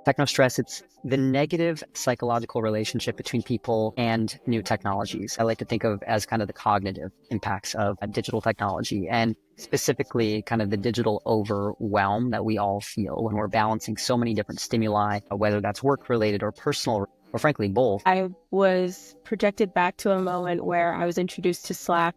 Techno stress, it's the negative psychological relationship between people and new technologies. I like to think of as kind of the cognitive impacts of digital technology and specifically kind of the digital overwhelm that we all feel when we're balancing so many different stimuli, whether that's work related or personal, or frankly, both. I was projected back to a moment where I was introduced to Slack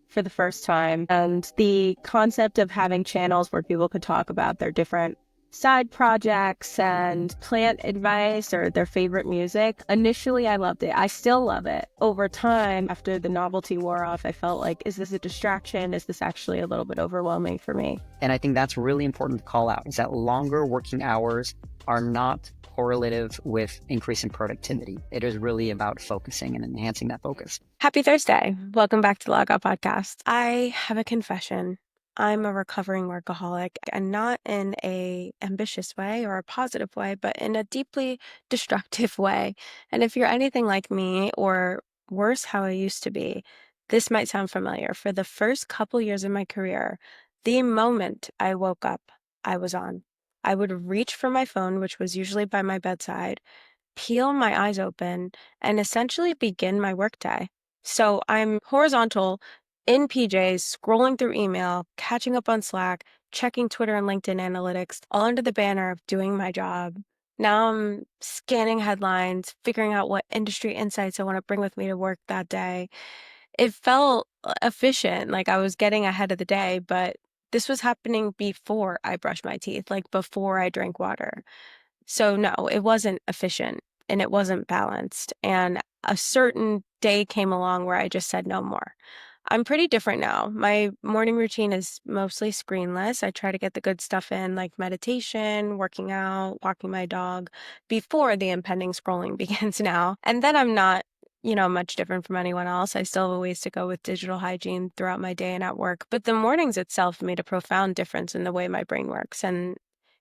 for the first time, and the concept of having channels where people could talk about their different side projects and plant advice or their favorite music. Initially, I loved it. I still love it. Over time, after the novelty wore off, I felt like, is this a distraction? Is this actually a little bit overwhelming for me? And I think that's really important to call out, is that longer working hours are not correlative with increase in productivity. It is really about focusing and enhancing that focus. Happy Thursday. Welcome back to the Logout Podcast. I have a confession. I'm a recovering workaholic, and not in a ambitious way or a positive way, but in a deeply destructive way. And if you're anything like me, or worse, how I used to be, this might sound familiar. For the first couple years of my career, the moment I woke up, I was on. I would reach for my phone, which was usually by my bedside, peel my eyes open, and essentially begin my workday. So I'm horizontal in PJs, scrolling through email, catching up on Slack, checking Twitter and LinkedIn analytics, all under the banner of doing my job. Now I'm scanning headlines, figuring out what industry insights I want to bring with me to work that day. It felt efficient, like I was getting ahead of the day, but this was happening before I brushed my teeth, like before I drank water. So no, it wasn't efficient and it wasn't balanced. And a certain day came along where I just said no more. I'm pretty different now. My morning routine is mostly screenless. I try to get the good stuff in, like meditation, working out, walking my dog, before the impending scrolling begins now. And then I'm not, much different from anyone else. I still have a ways to go with digital hygiene throughout my day and at work. But the mornings itself made a profound difference in the way my brain works. And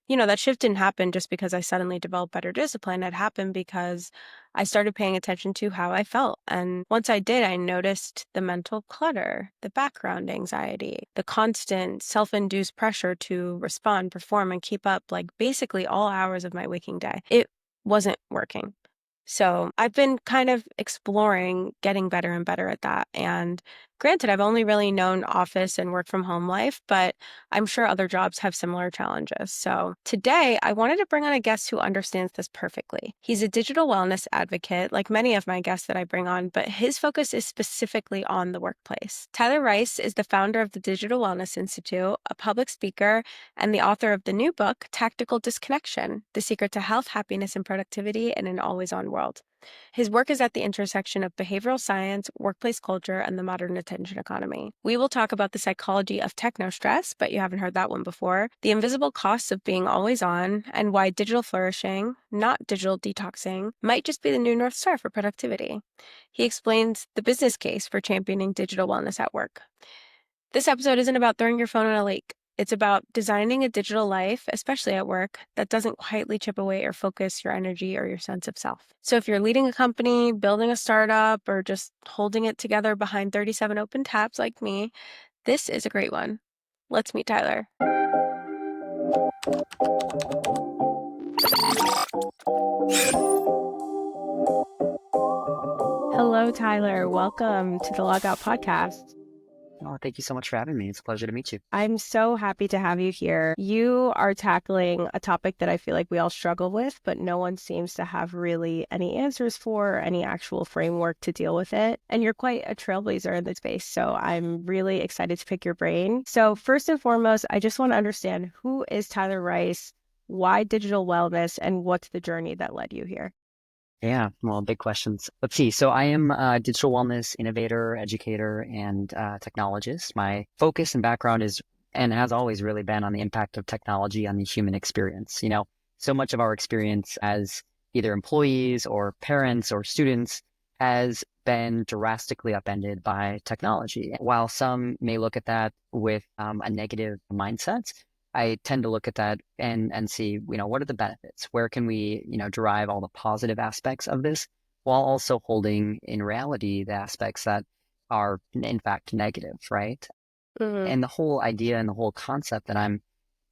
that shift didn't happen just because I suddenly developed better discipline. It happened because I started paying attention to how I felt. And once I did, I noticed the mental clutter, the background anxiety, the constant self-induced pressure to respond, perform, and keep up, like basically all hours of my waking day. It wasn't working. So I've been kind of exploring getting better and better at that. And granted, I've only really known office and work from home life, but I'm sure other jobs have similar challenges. So today I wanted to bring on a guest who understands this perfectly. He's a digital wellness advocate, like many of my guests that I bring on, but his focus is specifically on the workplace. Tyler Rice is the founder of the Digital Wellness Institute, a public speaker, and the author of the new book, Tactical Disconnection: The Secret to Health, Happiness, and Productivity in an Always-On World. His work is at the intersection of behavioral science, workplace culture, and the modern attention economy. We will talk about the psychology of techno stress, but you haven't heard that one before, the invisible costs of being always on, and why digital flourishing, not digital detoxing, might just be the new North Star for productivity. He explains the business case for championing digital wellness at work. This episode isn't about throwing your phone in a lake. It's about designing a digital life, especially at work, that doesn't quietly chip away or focus your energy or your sense of self. So if you're leading a company, building a startup, or just holding it together behind 37 open tabs like me, this is a great one. Let's meet Tyler. Hello, Tyler. Welcome to the Logout Podcast. Oh, thank you so much for having me. It's a pleasure to meet you. I'm so happy to have you here. You are tackling a topic that I feel like we all struggle with, but no one seems to have really any answers for, any actual framework to deal with it. And you're quite a trailblazer in this space, so I'm really excited to pick your brain. So first and foremost, I just want to understand, who is Tyler Rice, why digital wellness, and what's the journey that led you here? Yeah, well, big questions. Let's see. So I am a digital wellness innovator, educator, and technologist. My focus and background is, and has always really been, on the impact of technology on the human experience. So much of our experience as either employees or parents or students has been drastically upended by technology. While some may look at that with a negative mindset, I tend to look at that and see, what are the benefits? Where can we, derive all the positive aspects of this, while also holding in reality the aspects that are in fact negative, right? Mm-hmm. And the whole idea and the whole concept that I'm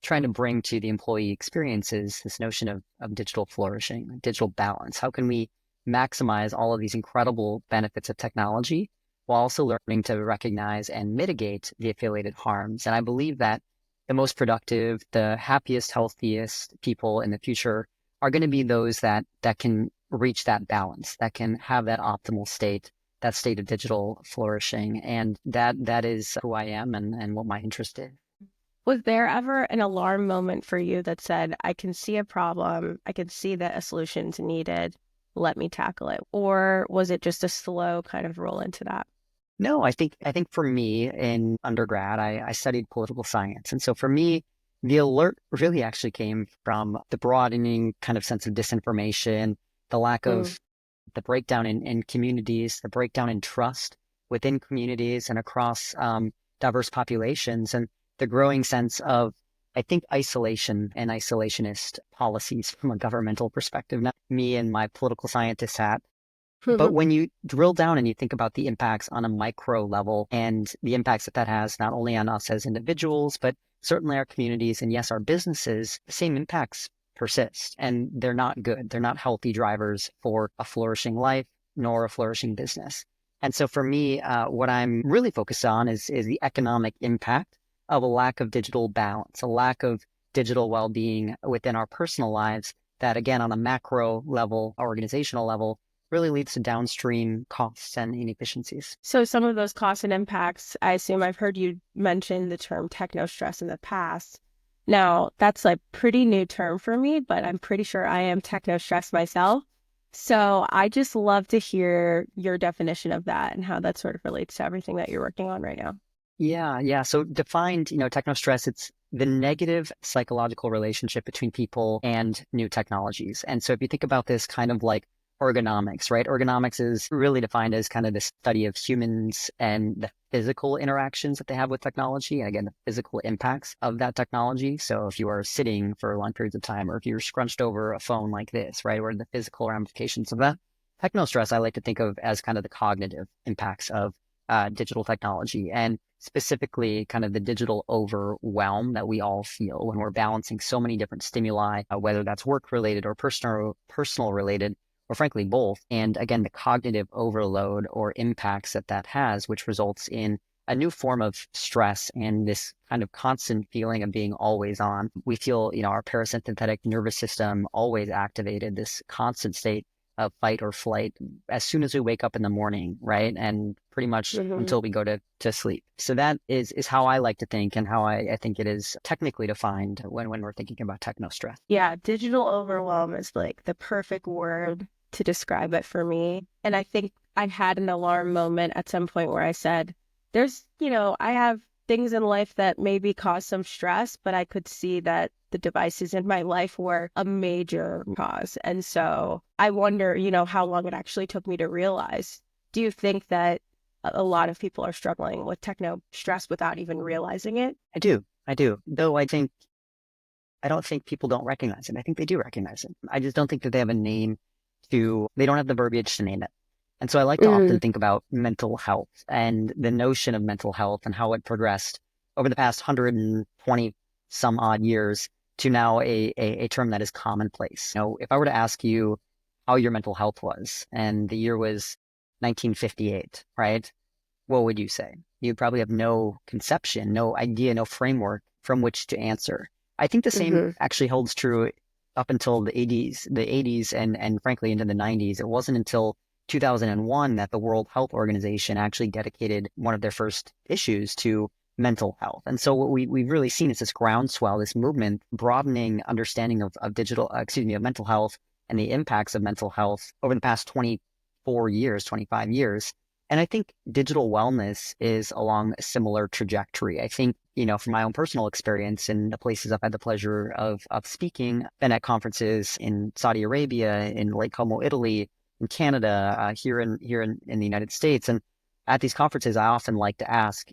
trying to bring to the employee experience is this notion of digital flourishing, digital balance. How can we maximize all of these incredible benefits of technology while also learning to recognize and mitigate the affiliated harms? And I believe that the most productive, the happiest, healthiest people in the future are going to be those that can reach that balance, that can have that optimal state, that state of digital flourishing. And that is who I am and what my interest is. Was there ever an alarm moment for you that said, I can see a problem, I can see that a solution's needed, let me tackle it? Or was it just a slow kind of roll into that? No, I think for me in undergrad, I studied political science. And so for me, the alert really actually came from the broadening kind of sense of disinformation, the lack Mm. of the breakdown in communities, the breakdown in trust within communities and across diverse populations, and the growing sense of, I think, isolation and isolationist policies from a governmental perspective. Not me and my political scientist hat, but when you drill down and you think about the impacts on a micro level and the impacts that that has not only on us as individuals, but certainly our communities and yes, our businesses, the same impacts persist and they're not good. They're not healthy drivers for a flourishing life nor a flourishing business. And so for me, what I'm really focused on is the economic impact of a lack of digital balance, a lack of digital well-being within our personal lives that, again, on a macro level, organizational level, really leads to downstream costs and inefficiencies. So some of those costs and impacts, I assume I've heard you mention the term techno stress in the past. Now, that's a pretty new term for me, but I'm pretty sure I am techno stressed myself. So I just love to hear your definition of that and how that sort of relates to everything that you're working on right now. Yeah. So defined, techno stress, it's the negative psychological relationship between people and new technologies. And so if you think about this kind of like ergonomics, right? Ergonomics is really defined as kind of the study of humans and the physical interactions that they have with technology. And again, the physical impacts of that technology. So if you are sitting for long periods of time, or if you're scrunched over a phone like this, right? Or the physical ramifications of that. Techno stress, I like to think of as kind of the cognitive impacts of digital technology and specifically kind of the digital overwhelm that we all feel when we're balancing so many different stimuli, whether that's work related or personal related, or frankly, both. And again, the cognitive overload or impacts that that has, which results in a new form of stress and this kind of constant feeling of being always on. We feel, our parasympathetic nervous system always activated, this constant state of fight or flight as soon as we wake up in the morning, right? And pretty much Mhm. until we go to sleep. So that is how I like to think and how I think it is technically defined when we're thinking about techno stress. Yeah, digital overwhelm is like the perfect word to describe it for me. And I think I had an alarm moment at some point where I said, I have things in life that maybe cause some stress, but I could see that the devices in my life were a major cause. And so I wonder, how long it actually took me to realize. Do you think that a lot of people are struggling with techno stress without even realizing it? I do. Though I don't think people don't recognize it. I think they do recognize it. I just don't think that they have a name they don't have the verbiage to name it. And so I like to often Mm. think about mental health and the notion of mental health and how it progressed over the past 120 some odd years to now a term that is commonplace. If I were to ask you how your mental health was, and the year was 1958, right? What would you say? You'd probably have no conception, no idea, no framework from which to answer. I think the same Hmm. actually holds true up until the 80s and frankly into the 90s. It wasn't until 2001 that the World Health Organization actually dedicated one of their first issues to mental health. And so what we've really seen is this groundswell, this movement, broadening understanding of mental health and the impacts of mental health over the past 24 years, 25 years. And I think digital wellness is along a similar trajectory. I think, from my own personal experience in the places I've had the pleasure of speaking, been at conferences in Saudi Arabia, in Lake Como, Italy, in Canada, here in the United States. And at these conferences, I often like to ask,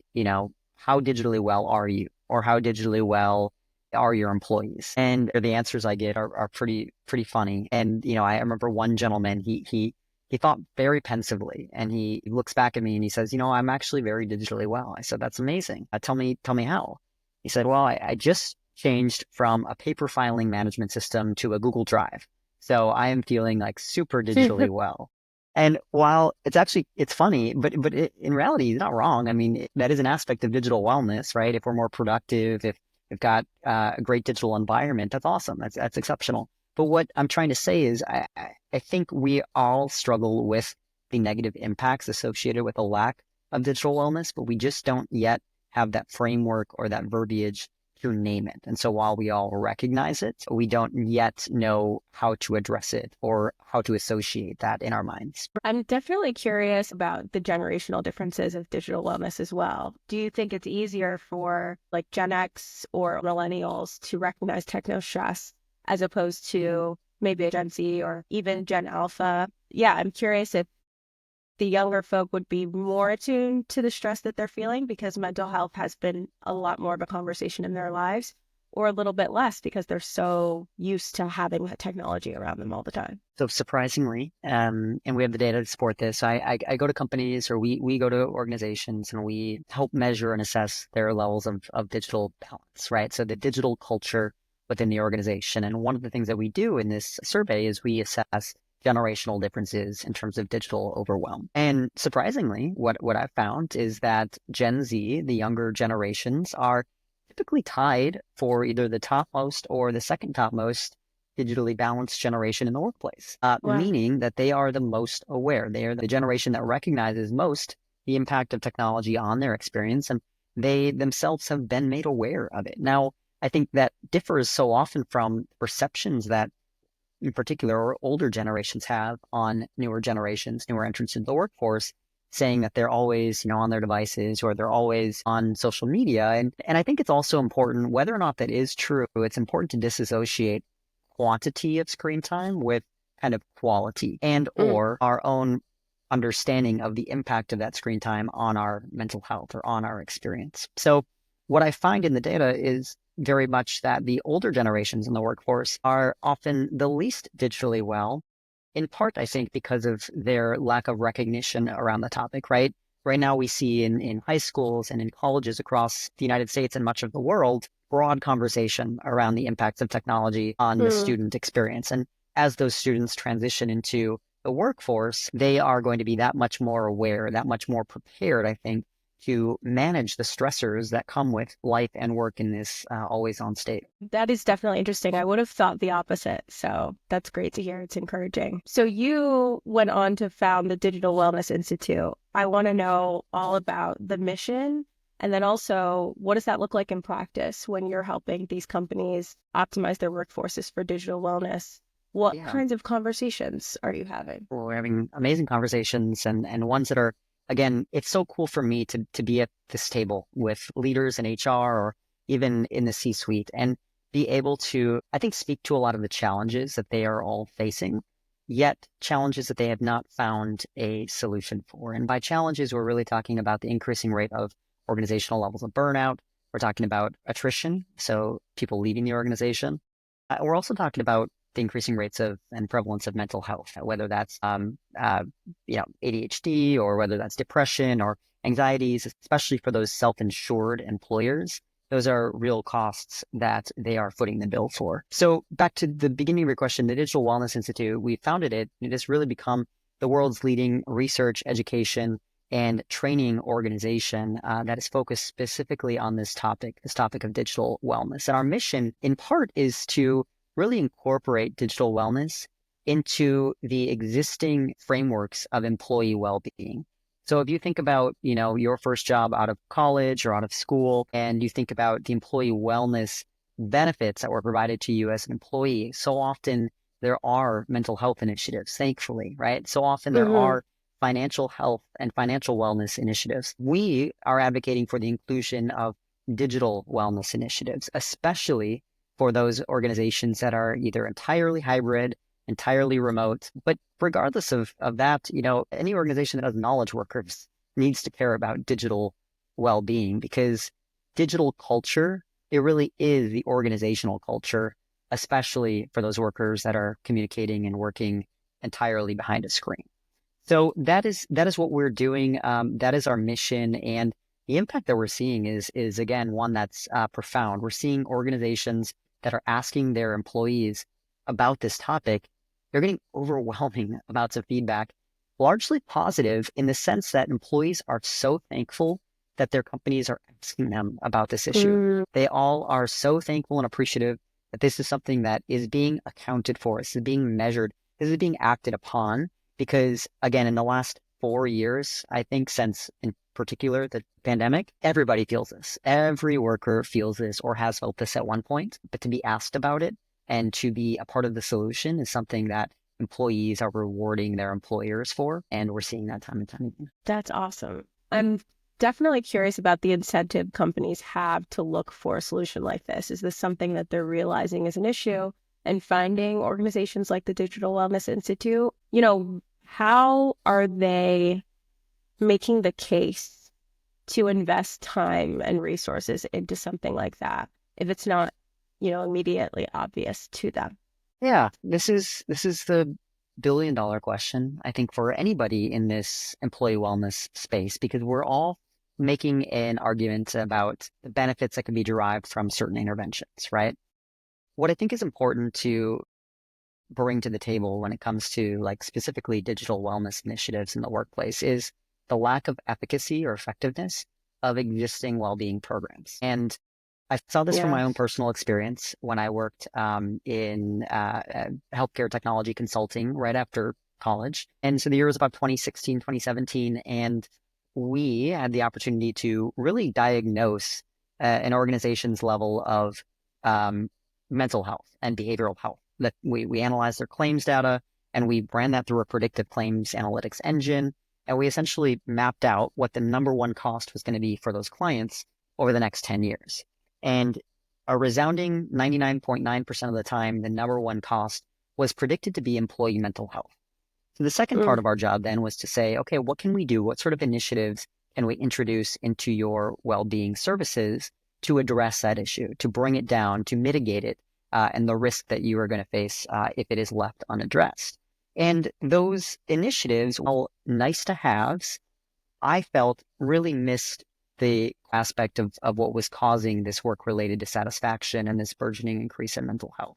how digitally well are you? Or how digitally well are your employees? And the answers I get are pretty funny. And, I remember one gentleman, he thought very pensively and he looks back at me and he says, I'm actually very digitally well. I said, that's amazing. Tell me how. He said, well, I just changed from a paper filing management system to a Google Drive. So I am feeling like super digitally well. And while it's funny, but in reality, it's not wrong. I mean, that is an aspect of digital wellness, right? If we're more productive, if we've got a great digital environment, that's awesome. That's exceptional. But what I'm trying to say is, I think we all struggle with the negative impacts associated with a lack of digital wellness, but we just don't yet have that framework or that verbiage to name it. And so while we all recognize it, we don't yet know how to address it or how to associate that in our minds. I'm definitely curious about the generational differences of digital wellness as well. Do you think it's easier for like Gen X or millennials to recognize techno stress as opposed to maybe a Gen Z or even Gen Alpha? Yeah, I'm curious if the younger folk would be more attuned to the stress that they're feeling because mental health has been a lot more of a conversation in their lives, or a little bit less because they're so used to having that technology around them all the time. So surprisingly, and we have the data to support this, I go to companies or we go to organizations and we help measure and assess their levels of digital balance, right? So the digital culture within the organization. And one of the things that we do in this survey is we assess generational differences in terms of digital overwhelm. And surprisingly, what I've found is that Gen Z, the younger generations, are typically tied for either the topmost or the second topmost digitally balanced generation in the workplace, Wow. meaning that they are the most aware. They are the generation that recognizes most the impact of technology on their experience, and they themselves have been made aware of it. Now, I think that differs so often from perceptions that in particular, or older generations have on newer generations, newer entrants into the workforce, saying that they're always, on their devices or they're always on social media. And I think it's also important, whether or not that is true, it's important to disassociate quantity of screen time with kind of quality and Mm. or our own understanding of the impact of that screen time on our mental health or on our experience. So what I find in the data is very much that the older generations in the workforce are often the least digitally well, in part, I think, because of their lack of recognition around the topic, right? Right now, we see in high schools and in colleges across the United States and much of the world, broad conversation around the impacts of technology on the Mm. student experience. And as those students transition into the workforce, they are going to be that much more aware, that much more prepared, I think, to manage the stressors that come with life and work in this always on state. That is definitely interesting. I would have thought the opposite. So that's great to hear. It's encouraging. So you went on to found the Digital Wellness Institute. I want to know all about the mission. And then also, what does that look like in practice when you're helping these companies optimize their workforces for digital wellness? What Yeah. kinds of conversations are you having? We're having amazing conversations and ones that are, again, it's so cool for me to be at this table with leaders in HR or even in the C-suite and be able to, I think, speak to a lot of the challenges that they are all facing, yet challenges that they have not found a solution for. And by challenges, we're really talking about the increasing rate of organizational levels of burnout. We're talking about attrition, so people leaving the organization. We're also talking about the increasing rates of and prevalence of mental health, whether that's ADHD or whether that's depression or anxieties, especially for those self-insured employers. Those are real costs that they are footing the bill for. So back to the beginning of your question, the Digital Wellness Institute, we founded it. It has really become the world's leading research, education, and training organization that is focused specifically on this topic of digital wellness. And our mission, in part, is to really incorporate digital wellness into the existing frameworks of employee well-being. So if you think about, your first job out of college or out of school, and you think about the employee wellness benefits that were provided to you as an employee, so often there are mental health initiatives, thankfully, right? So often there Mm-hmm. are financial health and financial wellness initiatives. We are advocating for the inclusion of digital wellness initiatives, especially for those organizations that are either entirely hybrid, entirely remote. But regardless of that, any organization that has knowledge workers needs to care about digital well-being because digital culture, it really is the organizational culture, especially for those workers that are communicating and working entirely behind a screen. So that is what we're doing. That is our mission. And the impact that we're seeing is again one that's profound. We're seeing organizations that are asking their employees about this topic. They're getting overwhelming amounts of feedback, largely positive in the sense that employees are so thankful that their companies are asking them about this issue. Mm, They all are so thankful and appreciative that this is something that is being accounted for, this is being measured, this is being acted upon. Because again, in the last 4 years, I think since in particular the pandemic, everybody feels this. Every worker feels this or has felt this at one point. But to be asked about it and to be a part of the solution is something that employees are rewarding their employers for. And we're seeing that time and time again. that's awesome. I'm definitely curious about the incentive companies have to look for a solution like this. Is this something that they're realizing is an issue and finding organizations like the Digital Wellness Institute? How are they making the case to invest time and resources into something like that if it's not, immediately obvious to them? Yeah, this is the billion-dollar question, I think, for anybody in this employee wellness space, because we're all making an argument about the benefits that can be derived from certain interventions, right? What I think is important to bring to the table when it comes to like specifically digital wellness initiatives in the workplace is the lack of efficacy or effectiveness of existing well-being programs. And I saw this from Yeah. my own personal experience when I worked in healthcare technology consulting right after college. And so the year was about 2016, 2017. And we had the opportunity to really diagnose an organization's level of um, mental health and behavioral health. That we analyzed their claims data and we ran that through a predictive claims analytics engine. And we essentially mapped out what the number one cost was going to be for those clients over the next 10 years. And a resounding 99.9% of the time, the number one cost was predicted to be employee mental health. So the second part Mm, of our job then was to say, okay, what can we do? What sort of initiatives can we introduce into your well-being services to address that issue, to bring it down, to mitigate it, and the risk that you are going to face if it is left unaddressed? And those initiatives, while nice to haves, I felt really missed the aspect of what was causing this work-related dissatisfaction and this burgeoning increase in mental health.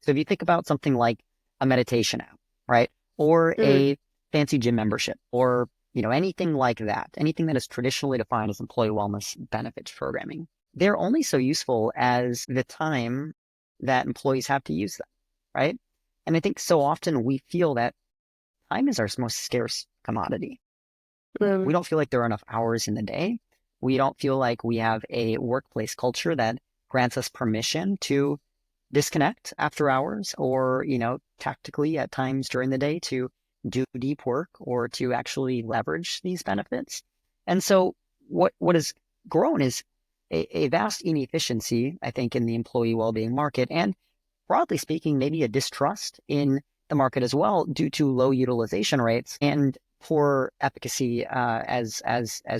So if you think about something like a meditation app, right? Or mm, a fancy gym membership, or anything like that, anything that is traditionally defined as employee wellness benefits programming, they're only so useful as the time that employees have to use them, right? And I think so often we feel that time is our most scarce commodity. mm. We don't feel like there are enough hours in the day. We don't feel like we have a workplace culture that grants us permission to disconnect after hours or, tactically at times during the day to do deep work or to actually leverage these benefits. And so what has grown is a vast inefficiency, I think, in the employee well-being market. And broadly speaking, maybe a distrust in the market as well due to low utilization rates and poor efficacy as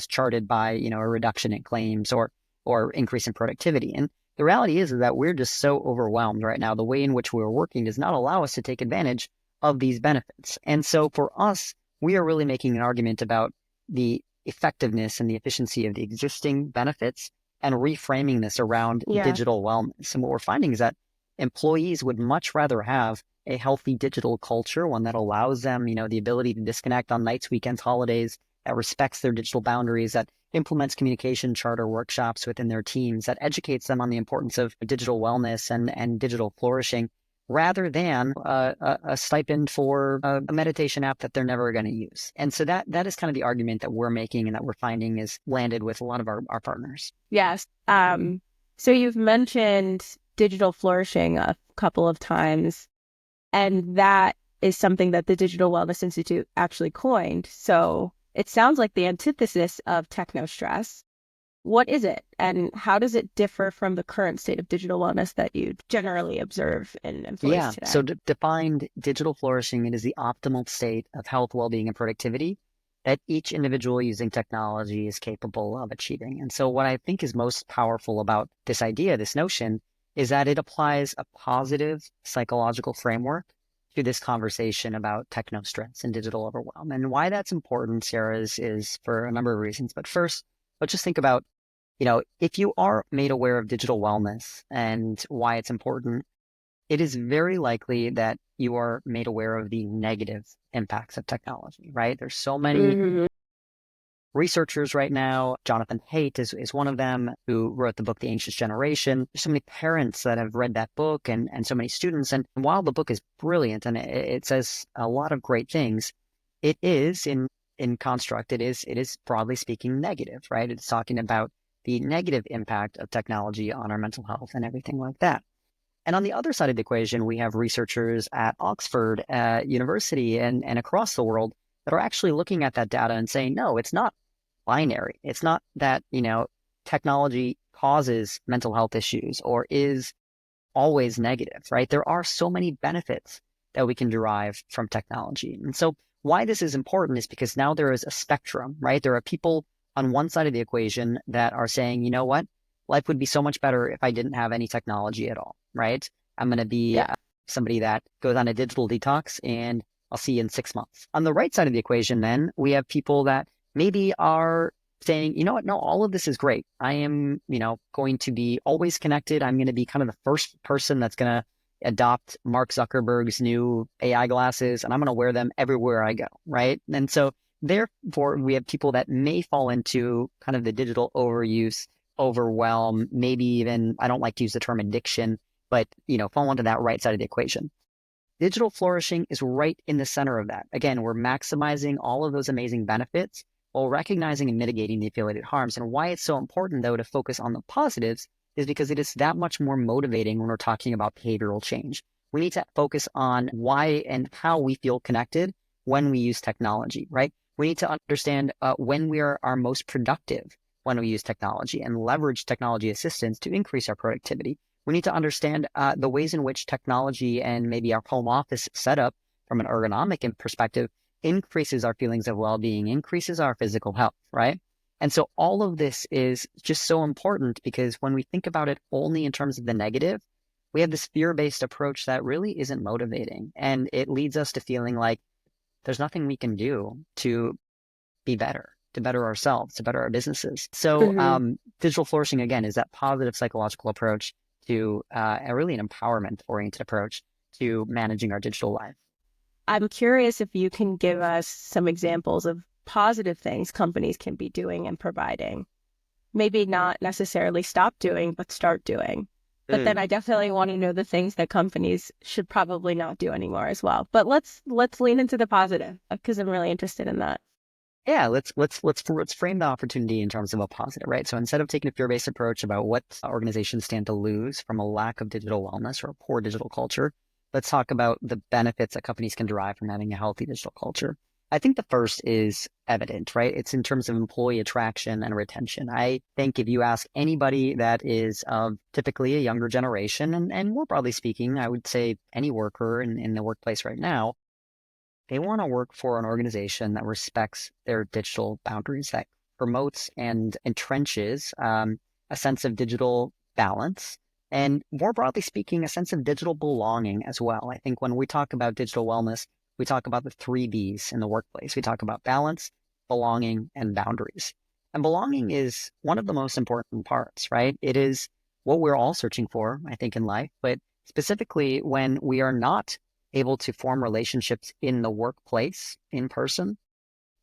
charted by a reduction in claims or increase in productivity. And the reality is that we're just so overwhelmed right now. The way in which we're working does not allow us to take advantage of these benefits. And so for us, we are really making an argument about the effectiveness and the efficiency of the existing benefits and reframing this around Yeah. digital wellness. And what we're finding is that employees would much rather have a healthy digital culture, one that allows them, the ability to disconnect on nights, weekends, holidays, that respects their digital boundaries, that implements communication charter workshops within their teams, that educates them on the importance of digital wellness and digital flourishing, rather than a stipend for a meditation app that they're never going to use. And so that is kind of the argument that we're making and that we're finding is landed with a lot of our partners. Yes. So you've mentioned digital flourishing a couple of times, and that is something that the Digital Wellness Institute actually coined. So it sounds like the antithesis of techno stress. What is it, and how does it differ from the current state of digital wellness that you generally observe in employees Yeah. So today? defined digital flourishing, it is the optimal state of health, well-being, and productivity that each individual using technology is capable of achieving. And so what I think is most powerful about this idea, this notion, is that it applies a positive psychological framework to this conversation about techno stress and digital overwhelm. And why that's important, Sarah, is for a number of reasons. But first, But just think about, if you are made aware of digital wellness and why it's important, it is very likely that you are made aware of the negative impacts of technology, right? There's so many Hmm. researchers right now. Jonathan Haidt is one of them, who wrote the book The Anxious Generation. There's so many parents that have read that book, and so many students. And while the book is brilliant and it says a lot of great things, it is in construct, it is broadly speaking negative, right? It's talking about the negative impact of technology on our mental health and everything like that. And on the other side of the equation, we have researchers at Oxford University and across the world that are actually looking at that data and saying, no, it's not binary. It's not that, technology causes mental health issues or is always negative, right? There are so many benefits that we can derive from technology. And so why this is important is because now there is a spectrum, right? There are people on one side of the equation that are saying, you know what? Life would be so much better if I didn't have any technology at all, right? I'm going to be Yeah. somebody that goes on a digital detox and I'll see you in 6 months. On the right side of the equation, then we have people that maybe are saying, you know what? No, all of this is great. I am, going to be always connected. I'm going to be kind of the first person that's going to adopt Mark Zuckerberg's new AI glasses, and I'm going to wear them everywhere I go, right? And so therefore, we have people that may fall into kind of the digital overuse, overwhelm, maybe even, I don't like to use the term addiction, but, fall into that right side of the equation. Digital flourishing is right in the center of that. Again, we're maximizing all of those amazing benefits while recognizing and mitigating the affiliated harms. And why it's so important, though, to focus on the positives is because it is that much more motivating when we're talking about behavioral change. We need to focus on why and how we feel connected when we use technology, right? We need to understand when we are our most productive when we use technology and leverage technology assistance to increase our productivity. We need to understand the ways in which technology and maybe our home office setup from an ergonomic perspective increases our feelings of well-being, increases our physical health, right? And so all of this is just so important because when we think about it only in terms of the negative, we have this fear-based approach that really isn't motivating. And it leads us to feeling like there's nothing we can do to be better, to better ourselves, to better our businesses. So Hmm. digital flourishing, again, is that positive psychological approach to really an empowerment oriented approach to managing our digital life. I'm curious if you can give us some examples of positive things companies can be doing and providing. Maybe not necessarily stop doing, but start doing. But then Mm. I definitely want to know the things that companies should probably not do anymore as well. But let's lean into the positive because I'm really interested in that. Yeah, let's frame the opportunity in terms of a positive, right? So instead of taking a fear-based approach about what organizations stand to lose from a lack of digital wellness or a poor digital culture, let's talk about the benefits that companies can derive from having a healthy digital culture. I think the first is evident, right? It's in terms of employee attraction and retention. I think if you ask anybody that is of typically a younger generation, and more broadly speaking, I would say any worker in the workplace right now, they want to work for an organization that respects their digital boundaries, that promotes and entrenches a sense of digital balance, and more broadly speaking, a sense of digital belonging as well. I think when we talk about digital wellness, we talk about the three B's in the workplace. We talk about balance, belonging, and boundaries. And belonging is one of the most important parts, right? It is what we're all searching for, I think, in life, but specifically when we are not able to form relationships in the workplace in person,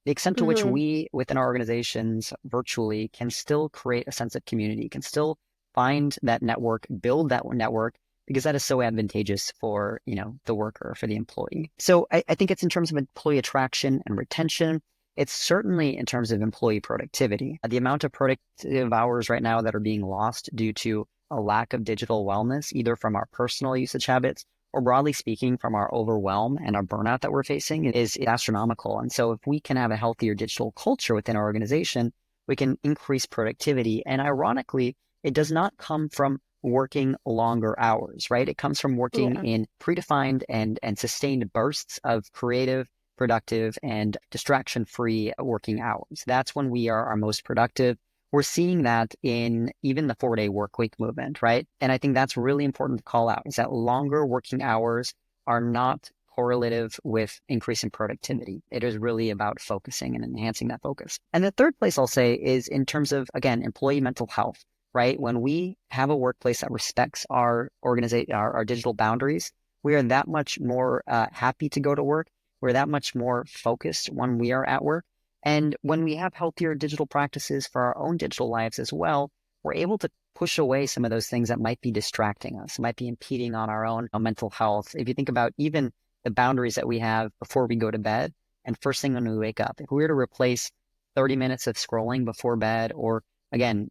the extent to which Hmm. we within our organizations virtually can still create a sense of community, can still find that network, build that network, because that is so advantageous for, the worker, for the employee. So I think it's in terms of employee attraction and retention. It's certainly in terms of employee productivity. The amount of productive hours right now that are being lost due to a lack of digital wellness, either from our personal usage habits or broadly speaking, from our overwhelm and our burnout that we're facing is astronomical. And so if we can have a healthier digital culture within our organization, we can increase productivity. And ironically, it does not come from working longer hours, right? It comes from working Yeah. in predefined and sustained bursts of creative, productive, and distraction-free working hours. That's when we are our most productive. We're seeing that in even the 4-day work week movement, right? And I think that's really important to call out is that longer working hours are not correlative with increasing productivity. It is really about focusing and enhancing that focus. And the third place I'll say is in terms of, again, employee mental health, right? When we have a workplace that respects our our digital boundaries, we are that much more happy to go to work. We're that much more focused when we are at work. And when we have healthier digital practices for our own digital lives as well, we're able to push away some of those things that might be distracting us, might be impeding on our own mental health. If you think about even the boundaries that we have before we go to bed and first thing when we wake up, if we were to replace 30 minutes of scrolling before bed, or again,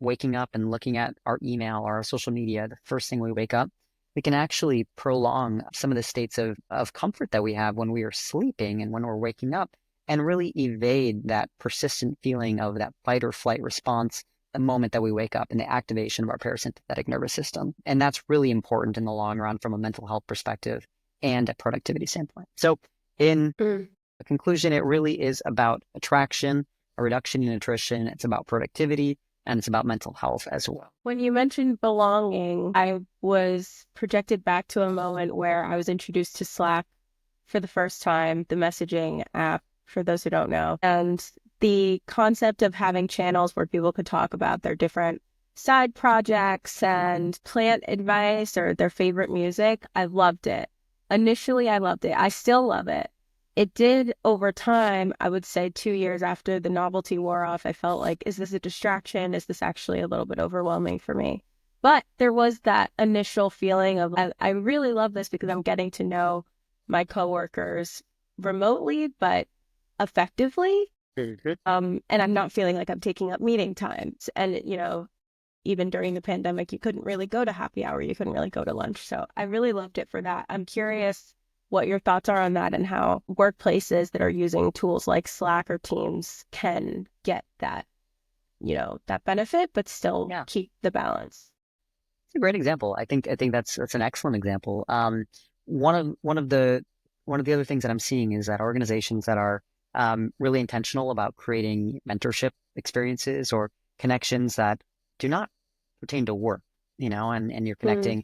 waking up and looking at our email or our social media the first thing we wake up, we can actually prolong some of the states of comfort that we have when we are sleeping and when we're waking up, and really evade that persistent feeling of that fight or flight response the moment that we wake up and the activation of our parasympathetic nervous system. And that's really important in the long run from a mental health perspective and a productivity standpoint. So in conclusion, it really is about attraction, a reduction in attrition. It's about productivity, and it's about mental health as well. When you mentioned belonging, I was projected back to a moment where I was introduced to Slack for the first time, the messaging app, for those who don't know. And the concept of having channels where people could talk about their different side projects and plant advice or their favorite music, I loved it. Initially, I loved it. I still love it. It did over time, I would say 2 years after the novelty wore off, I felt like, is this a distraction? Is this actually a little bit overwhelming for me? But there was that initial feeling of, I really love this because I'm getting to know my coworkers remotely, but effectively. And I'm not feeling like I'm taking up meeting times. And, even during the pandemic, you couldn't really go to happy hour. You couldn't really go to lunch. So I really loved it for that. I'm curious what your thoughts are on that and how workplaces that are using tools like Slack or Teams can get that, that benefit, but still keep the balance. It's a great example. I think that's an excellent example. One of the other things that I'm seeing is that organizations that are really intentional about creating mentorship experiences or connections that do not pertain to work, and you're connecting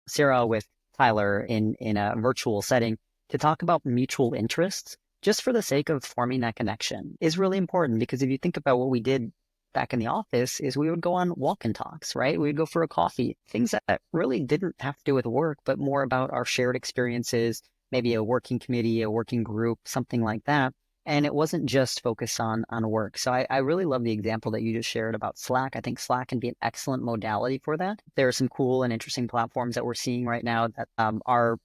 Siara with Tyler in a virtual setting to talk about mutual interests just for the sake of forming that connection is really important. Because if you think about what we did back in the office is we would go on walk and talks, right? We would go for a coffee, things that really didn't have to do with work, but more about our shared experiences, maybe a working committee, a working group, something like that. And it wasn't just focused on work. So I really love the example that you just shared about Slack. I think Slack can be an excellent modality for that. There are some cool and interesting platforms that we're seeing right now that are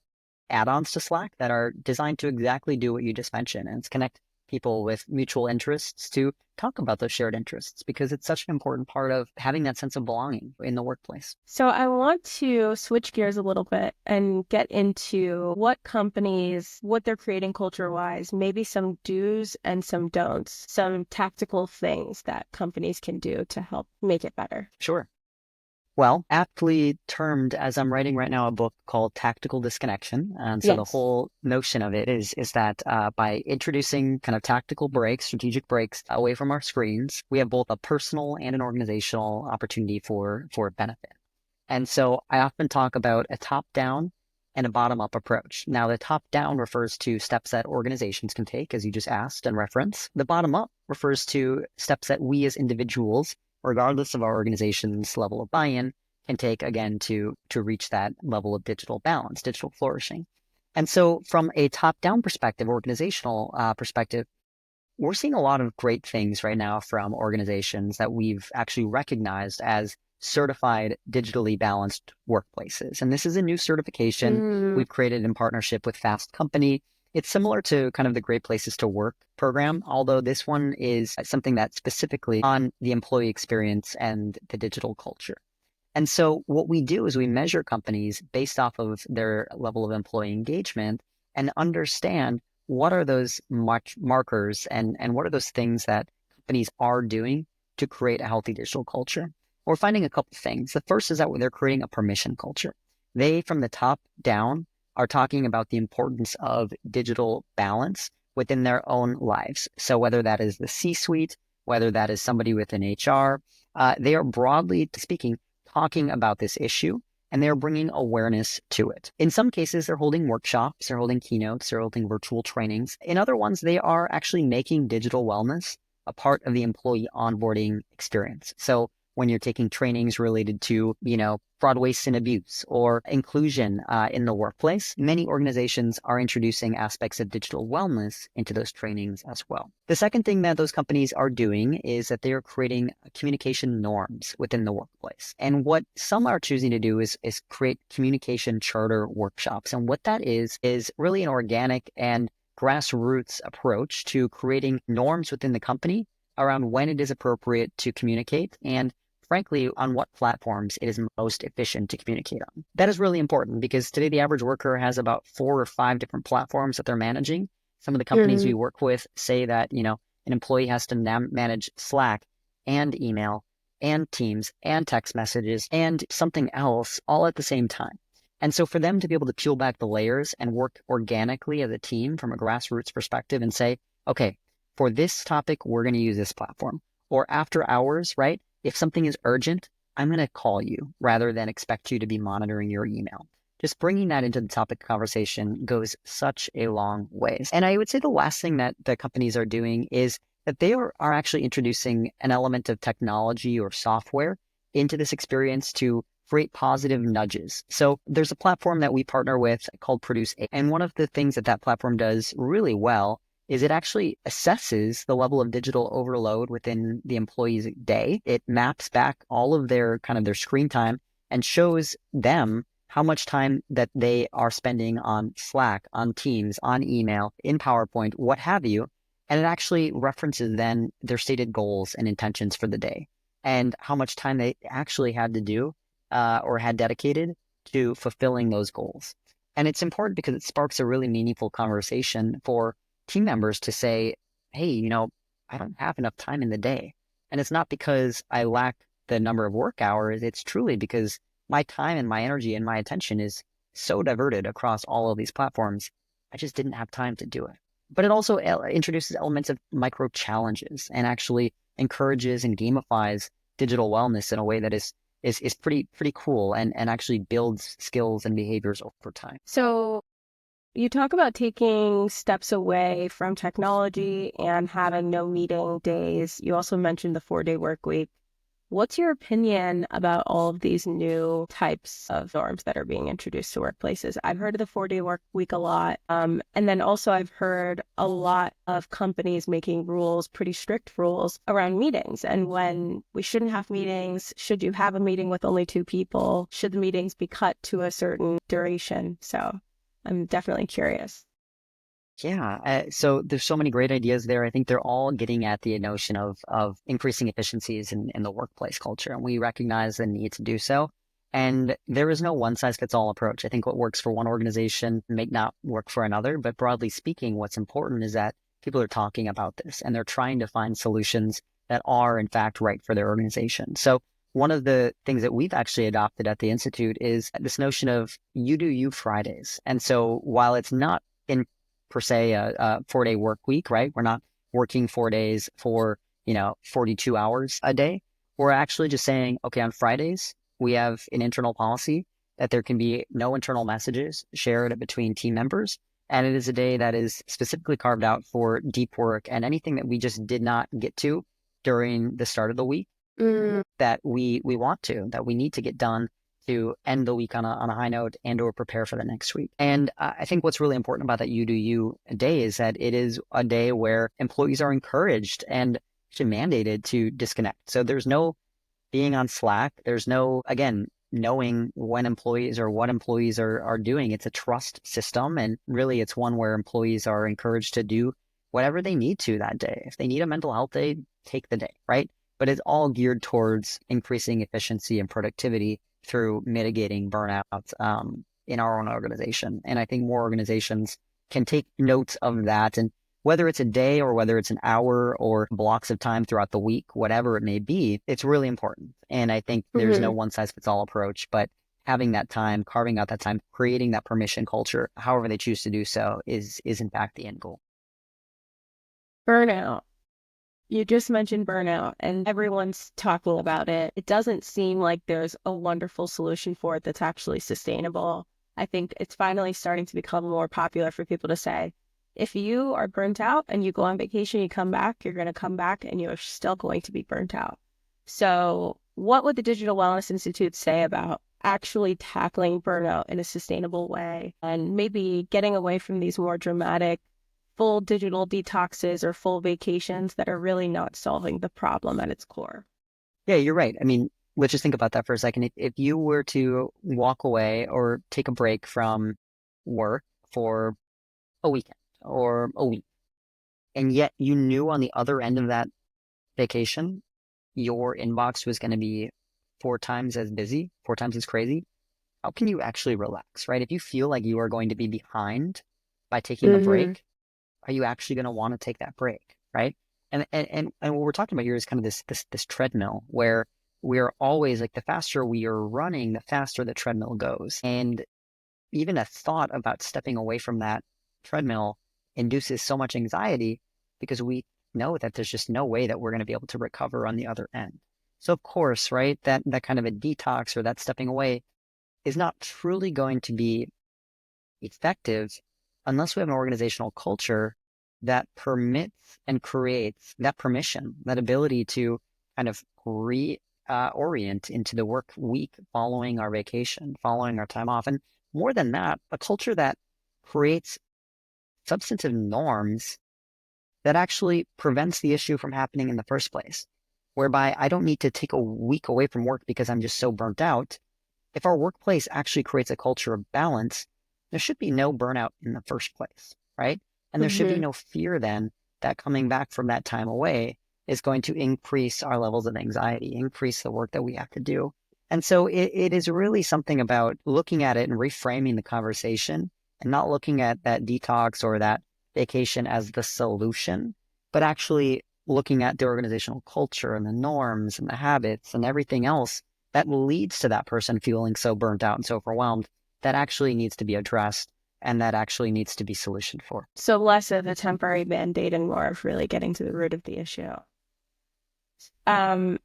add-ons to Slack that are designed to exactly do what you just mentioned, and it's connect people with mutual interests to talk about those shared interests, because it's such an important part of having that sense of belonging in the workplace. So I want to switch gears a little bit and get into what companies, what they're creating culture-wise, maybe some do's and some don'ts, some tactical things that companies can do to help make it better. Sure. Well, aptly termed, as I'm writing right now, a book called Tactical Disconnection. And so the whole notion of it is that by introducing kind of tactical breaks, strategic breaks away from our screens, we have both a personal and an organizational opportunity for benefit. And so I often talk about a top-down and a bottom-up approach. Now, the top-down refers to steps that organizations can take, as you just asked and referenced. The bottom-up refers to steps that we as individuals, regardless of our organization's level of buy-in, can take, again, to reach that level of digital balance, digital flourishing. And so from a top-down perspective, organizational perspective, we're seeing a lot of great things right now from organizations that we've actually recognized as certified digitally balanced workplaces. And this is a new certification we've created in partnership with Fast Company. It's similar to kind of the Great Places to Work program, although this one is something that's specifically on the employee experience and the digital culture. And so what we do is we measure companies based off of their level of employee engagement and understand what are those markers and what are those things that companies are doing to create a healthy digital culture. We're finding a couple things. The first is that they're creating a permission culture. They, from the top down, are talking about the importance of digital balance within their own lives. So whether that is the C-suite, whether that is somebody within HR, they are broadly speaking talking about this issue and they're bringing awareness to it. In some cases, they're holding workshops, they're holding keynotes, they're holding virtual trainings. In other ones, they are actually making digital wellness a part of the employee onboarding experience. So when you're taking trainings related to, fraud, waste, and abuse or inclusion in the workplace, many organizations are introducing aspects of digital wellness into those trainings as well. The second thing that those companies are doing is that they are creating communication norms within the workplace. And what some are choosing to do is create communication charter workshops. And what that is really an organic and grassroots approach to creating norms within the company around when it is appropriate to communicate and frankly, on what platforms it is most efficient to communicate on. That is really important because today the average worker has about 4 or 5 different platforms that they're managing. Some of the companies we work with say that, an employee has to manage Slack and email and Teams and text messages and something else all at the same time. And so for them to be able to peel back the layers and work organically as a team from a grassroots perspective and say, okay, for this topic, we're going to use this platform. Or after hours, right? If something is urgent, I'm going to call you rather than expect you to be monitoring your email. Just bringing that into the topic conversation goes such a long ways. And I would say the last thing that the companies are doing is that they are actually introducing an element of technology or software into this experience to create positive nudges. So there's a platform that we partner with called Produce. And one of the things that platform does really well is it actually assesses the level of digital overload within the employee's day. It maps back all of their screen time and shows them how much time that they are spending on Slack, on Teams, on email, in PowerPoint, what have you. And it actually references then their stated goals and intentions for the day and how much time they actually had to do or had dedicated to fulfilling those goals. And it's important because it sparks a really meaningful conversation for team members to say, hey, I don't have enough time in the day. And it's not because I lack the number of work hours. It's truly because my time and my energy and my attention is so diverted across all of these platforms. I just didn't have time to do it. But it also introduces elements of micro challenges and actually encourages and gamifies digital wellness in a way that is pretty cool and actually builds skills and behaviors over time. So you talk about taking steps away from technology and having no meeting days. You also mentioned the 4-day work week. What's your opinion about all of these new types of norms that are being introduced to workplaces? I've heard of the 4-day work week a lot. And then also I've heard a lot of companies making rules, pretty strict rules around meetings and when we shouldn't have meetings. Should you have a meeting with only 2 people? Should the meetings be cut to a certain duration? So I'm definitely curious. Yeah, so there's so many great ideas there. I think they're all getting at the notion of increasing efficiencies in the workplace culture, and we recognize the need to do so. And there is no one size fits all approach. I think what works for one organization may not work for another, but broadly speaking, what's important is that people are talking about this and they're trying to find solutions that are in fact right for their organization. So one of the things that we've actually adopted at the Institute is this notion of you do you Fridays. And so while it's not in per se a 4-day work week, right? We're not working 4 days for, 42 hours a day. We're actually just saying, okay, on Fridays, we have an internal policy that there can be no internal messages shared between team members. And it is a day that is specifically carved out for deep work and anything that we just did not get to during the start of the week that we need to get done to end the week on a high note and or prepare for the next week. And I think what's really important about that you do you day is that it is a day where employees are encouraged and actually mandated to disconnect. So there's no being on Slack. There's no, again, knowing when employees or what employees are doing. It's a trust system. And really it's one where employees are encouraged to do whatever they need to that day. If they need a mental health day, take the day, right? But it's all geared towards increasing efficiency and productivity through mitigating burnout in our own organization. And I think more organizations can take notes of that. And whether it's a day or whether it's an hour or blocks of time throughout the week, whatever it may be, it's really important. And I think there's no one size fits all approach, but having that time, carving out that time, creating that permission culture, however they choose to do so is in fact the end goal. Burnout. You just mentioned burnout, and everyone's talking about it. It doesn't seem like there's a wonderful solution for it that's actually sustainable. I think it's finally starting to become more popular for people to say, if you are burnt out and you go on vacation, you come back, you're going to come back and you're still going to be burnt out. So, what would the Digital Wellness Institute say about actually tackling burnout in a sustainable way and maybe getting away from these more dramatic full digital detoxes or full vacations that are really not solving the problem at its core? Yeah, you're right. I mean, let's just think about that for a second. If you were to walk away or take a break from work for a weekend or a week, and yet you knew on the other end of that vacation, your inbox was going to be 4 times as busy, 4 times as crazy, how can you actually relax, right? If you feel like you are going to be behind by taking a Mm-hmm. break, are you actually going to want to take that break, right? And what we're talking about here is kind of this treadmill where we're always like the faster we are running, the faster the treadmill goes. And even a thought about stepping away from that treadmill induces so much anxiety because we know that there's just no way that we're going to be able to recover on the other end. So of course, right, that kind of a detox or that stepping away is not truly going to be effective unless we have an organizational culture that permits and creates that permission, that ability to kind of orient into the work week following our vacation, following our time off. And more than that, a culture that creates substantive norms that actually prevents the issue from happening in the first place, whereby I don't need to take a week away from work because I'm just so burnt out. If our workplace actually creates a culture of balance, there should be no burnout in the first place, right? And there should be Mm-hmm. no fear then that coming back from that time away is going to increase our levels of anxiety, increase the work that we have to do. And so it is really something about looking at it and reframing the conversation and not looking at that detox or that vacation as the solution, but actually looking at the organizational culture and the norms and the habits and everything else that leads to that person feeling so burnt out and so overwhelmed that actually needs to be addressed and that actually needs to be solutioned for. So less of a temporary band-aid and more of really getting to the root of the issue. Um,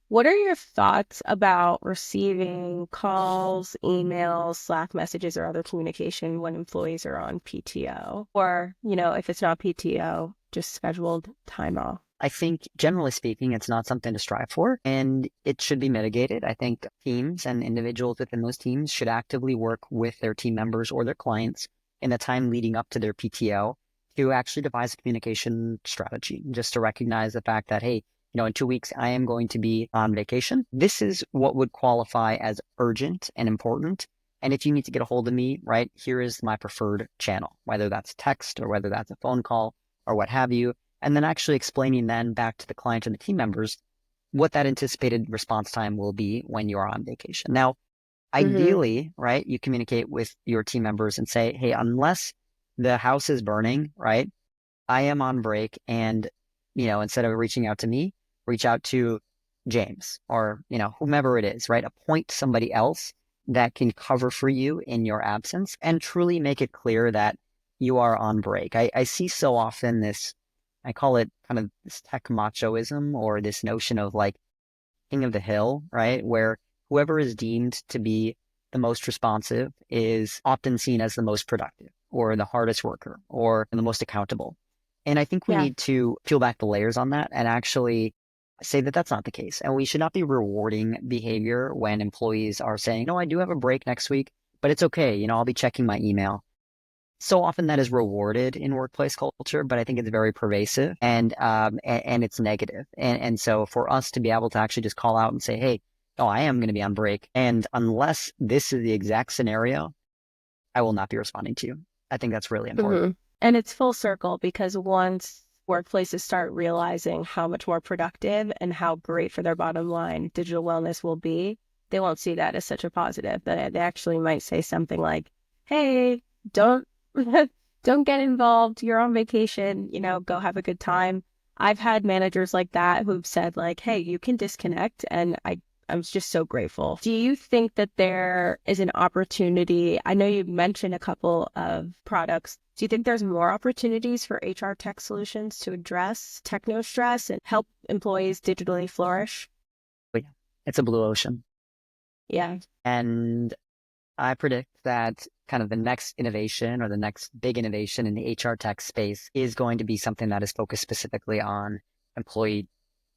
what are your thoughts about receiving calls, emails, Slack messages, or other communication when employees are on PTO? Or, if it's not PTO, just scheduled time off? I think generally speaking, it's not something to strive for and it should be mitigated. I think teams and individuals within those teams should actively work with their team members or their clients in the time leading up to their PTO to actually devise a communication strategy, just to recognize the fact that, hey, in 2 weeks, I am going to be on vacation. This is what would qualify as urgent and important. And if you need to get a hold of me, right, here is my preferred channel, whether that's text or whether that's a phone call or what have you. And then actually explaining then back to the client and the team members what that anticipated response time will be when you're on vacation. Now, Mm-hmm. ideally, right, you communicate with your team members and say, hey, unless the house is burning, right, I am on break. And, instead of reaching out to me, reach out to James or, whomever it is, right? Appoint somebody else that can cover for you in your absence and truly make it clear that you are on break. I see so often this, I call it kind of this tech machoism or this notion of like king of the hill, right? Where whoever is deemed to be the most responsive is often seen as the most productive or the hardest worker or the most accountable. And I think we Yeah. need to peel back the layers on that and actually say that that's not the case. And we should not be rewarding behavior when employees are saying, no, I do have a break next week, but it's okay. I'll be checking my email. So often that is rewarded in workplace culture, but I think it's very pervasive and it's negative. And so for us to be able to actually just call out and say, hey, no, I am going to be on break. And unless this is the exact scenario, I will not be responding to you. I think that's really important. Mm-hmm. And it's full circle because once workplaces start realizing how much more productive and how great for their bottom line digital wellness will be, they won't see that as such a positive. That they actually might say something like, "Hey, don't don't get involved. You're on vacation. Go have a good time." I've had managers like that who've said like, "Hey, you can disconnect," and I'm just so grateful. Do you think that there is an opportunity? I know you mentioned a couple of products. Do you think there's more opportunities for HR tech solutions to address techno stress and help employees digitally flourish? But yeah, it's a blue ocean. Yeah. And I predict that kind of the next innovation or the next big innovation in the HR tech space is going to be something that is focused specifically on employee